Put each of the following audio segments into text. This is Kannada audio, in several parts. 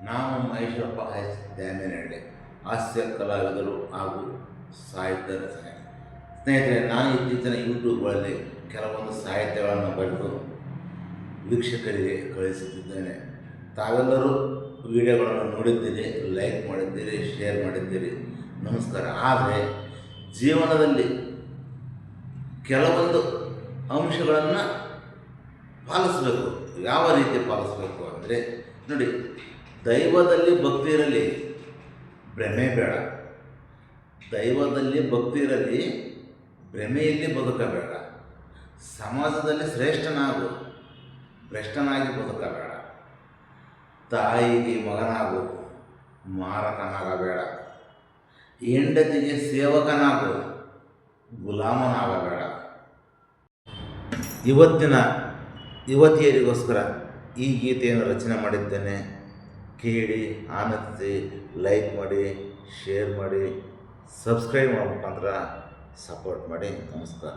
ನಾವು ಮಹೇಶ್ವರಪ್ಪ ಎಸ್ ದ್ಯಾಮಿನಹಳ್ಳಿ, ಹಾಸ್ಯ ಕಲಾವಿದರು ಹಾಗೂ ಸಾಹಿತ್ಯ ಸ್ನೇಹಿತರೆ, ನಾನು ಇತ್ತೀಚಿನ ಯೂಟ್ಯೂಬ್ಗಳಲ್ಲಿ ಕೆಲವೊಂದು ಸಾಹಿತ್ಯಗಳನ್ನು ಬರೆದು ವೀಕ್ಷಕರಿಗೆ ಕಳಿಸುತ್ತಿದ್ದೇನೆ. ತಾವೆಲ್ಲರೂ ವಿಡಿಯೋಗಳನ್ನು ನೋಡಿದ್ದೀರಿ, ಲೈಕ್ ಮಾಡಿದ್ದೀರಿ, ಶೇರ್ ಮಾಡಿದ್ದೀರಿ, ನಮಸ್ಕಾರ. ಆದರೆ ಜೀವನದಲ್ಲಿ ಕೆಲವೊಂದು ಅಂಶಗಳನ್ನು ಪಾಲಿಸಬೇಕು. ಯಾವ ರೀತಿ ಪಾಲಿಸಬೇಕು ಅಂದರೆ ನೋಡಿ, ದೈವದಲ್ಲಿ ಭಕ್ತಿ ಇರಲಿ, ಭ್ರಮೆ ಬೇಡ. ದೈವದಲ್ಲಿ ಭಕ್ತಿ ಇರಲಿ, ಭ್ರಮೆಯಲ್ಲಿ ಬದುಕಬೇಡ. ಸಮಾಜದಲ್ಲಿ ಶ್ರೇಷ್ಠನಾಗು, ಭ್ರಷ್ಟನಾಗಿ ಬದುಕಬೇಡ. ತಾಯಿಗೆ ಮಗನಾಗು, ಮಾರಕನಾಗಬೇಡ. ಹೆಂಡತಿಗೆ ಸೇವಕನಾಗು, ಗುಲಾಮನಾಗಬೇಡ. ಇವತ್ತಿನ ಯುವತಿಯರಿಗೋಸ್ಕರ ಈ ಗೀತೆಯನ್ನು ರಚನೆ ಮಾಡಿದ್ದೇನೆ. ಕೇಳಿ, ಆನಂದಿಸಿ, ಲೈಕ್ ಮಾಡಿ, ಶೇರ್ ಮಾಡಿ, ಸಬ್ಸ್ಕ್ರೈಬ್ ಮಾಡೋ ಮುಖಾಂತರ ಸಪೋರ್ಟ್ ಮಾಡಿ. ನಮಸ್ಕಾರ.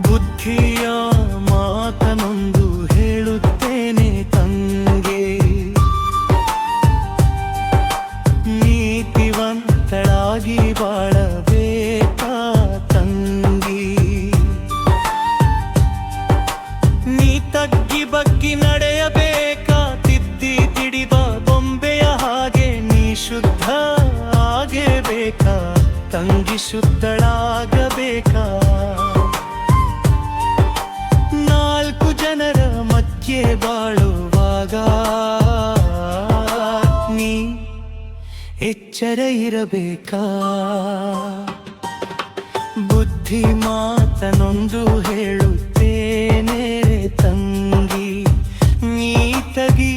ಬುದ್ಧಿಯ ಮಾತನೊಂದು ಹೇಳುತ್ತೇನೆ ತಂಗೆ, ನೀತಿವಂತಳಾಗಿ ಬಾಳಬೇಕಾ ತಂಗಿ. ನೀ ತಗ್ಗಿ ಬಗ್ಗಿ ನಡೆಯಬೇಕಾ, ತಿದ್ದಿ ತಿಡಿದ ಬೊಂಬೆಯ ಹಾಗೆ. ನೀ ಶುದ್ಧ ಆಗಬೇಕಾ ತಂಗಿ, ಶುದ್ಧಳಾಗಬೇಕಾ. ಜನರ ಮಧ್ಯೆ ಬಾಳುವಾಗ ನೀ ಎಚ್ಚರ ಇರಬೇಕಾ. ಬುದ್ಧಿ ಮಾತನೊಂದು ಹೇಳುತ್ತೇನೆ ತಂಗಿ, ನೀತಾಗಿ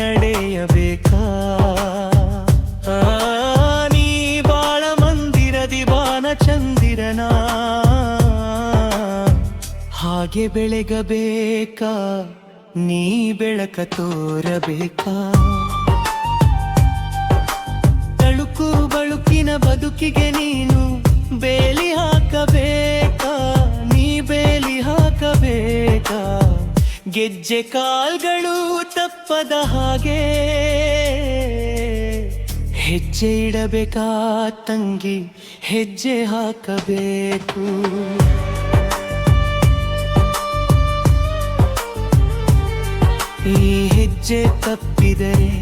ನಡೆಯಬೇಕಾ. ನೀ ಬಾಳ ಮಂದಿರದಿ ಬಾನ ಚಂದಿರನ ಹಾಗೆ ಬೆಳಗಬೇಕಾ, ನೀ ಬೆಳಕ ತೋರಬೇಕಾ. ತಳುಕು ಬಳುಕಿನ ಬದುಕಿಗೆ ನೀನು ಬೇಲಿ ಹಾಕಬೇಕಾ, ನೀ ಬೇಲಿ ಹಾಕಬೇಕಾ. ಗೆಜ್ಜೆ ಕಾಲ್ಗಳು ತಪ್ಪದ ಹಾಗೆ ಹೆಜ್ಜೆ ಇಡಬೇಕಾ ತಂಗಿ, ಹೆಜ್ಜೆ ಹಾಕಬೇಕು. ಈ ಹೆಜ್ಜೆ ತಪ್ಪಿದರೆ,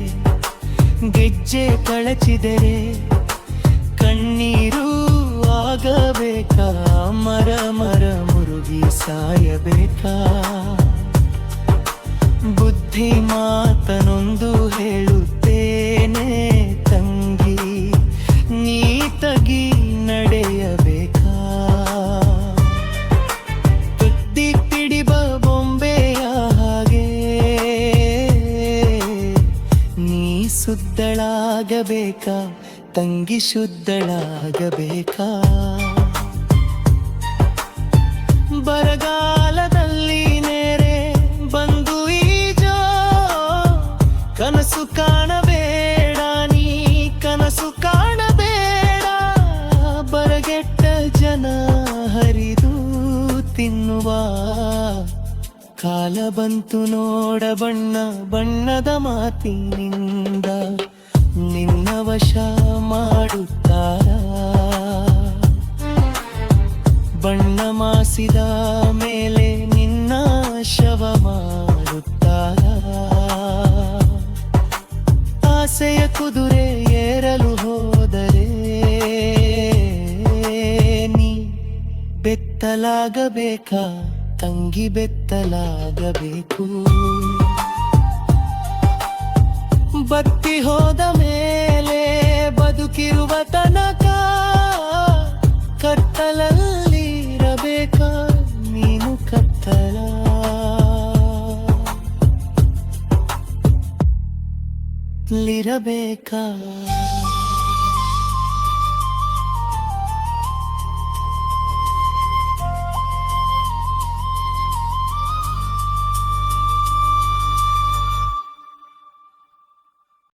ಗೆಜ್ಜೆ ಕಳಚಿದರೆ ಕಣ್ಣೀರು ಆಗಬೇಕಾ. ಮರ ಮರ ಮುರುಗಿ ಸಾಯಬೇಕಾ. ಬುದ್ಧಿ ಮಾತನೊಂದು ಹೇಳುತ್ತೇನೆ ತಂಗಿ, ನೀತಾಗಿ ನಡೆಯಬೇಕಾ. ತುದ್ದಿ ತಿಡಿಬ ಬೊಂಬೆಯ ಹಾಗೆ ನೀ ಶುದ್ಧಳಾಗಬೇಕಾ ತಂಗಿ, ಶುದ್ಧಳಾಗಬೇಕಾ. ಬರಗಾಲದಲ್ಲಿ ನೇರೆ ಬಂದು ಈಜೋ, ಕನಸು ಕಾಣಬೇಡ ನೀ, ಕನಸು ಕಾಣಬೇಡ. ಬರಗೆಟ್ಟ ಜನ ಹರಿದು ತಿನ್ನುವ ಕಾಲ ಬಂತು ನೋಡ, ಬಣ್ಣ ಬಣ್ಣದ ಮಾತಿನಿಂದ ನಿನ್ನ ವಶ ಮಾಡುತ್ತಾರ. ಬಣ್ಣ ಮಾಸಿದ ಮೇಲೆ ನಿನ್ನ ಶವ ಮಾಡುತ್ತಾರ. ಆಸೆಯ ಕುದುರೆ ಏರಲು ಹೋದರೆ ನೀ ಬೆತ್ತಲಾಗಬೇಕಾ ತಂಗಿ, ಬೆತ್ತಲಾಗಬೇಕು. ಬತ್ತಿ ಹೋದ ಮೇಲೆ ಬದುಕಿರುವ ತನಕ ಕತ್ತಲಲ್ಲಿರಬೇಕಾ ನೀನು, ಕತ್ತಲ. ಕತ್ಲಿರಬೇಕಾ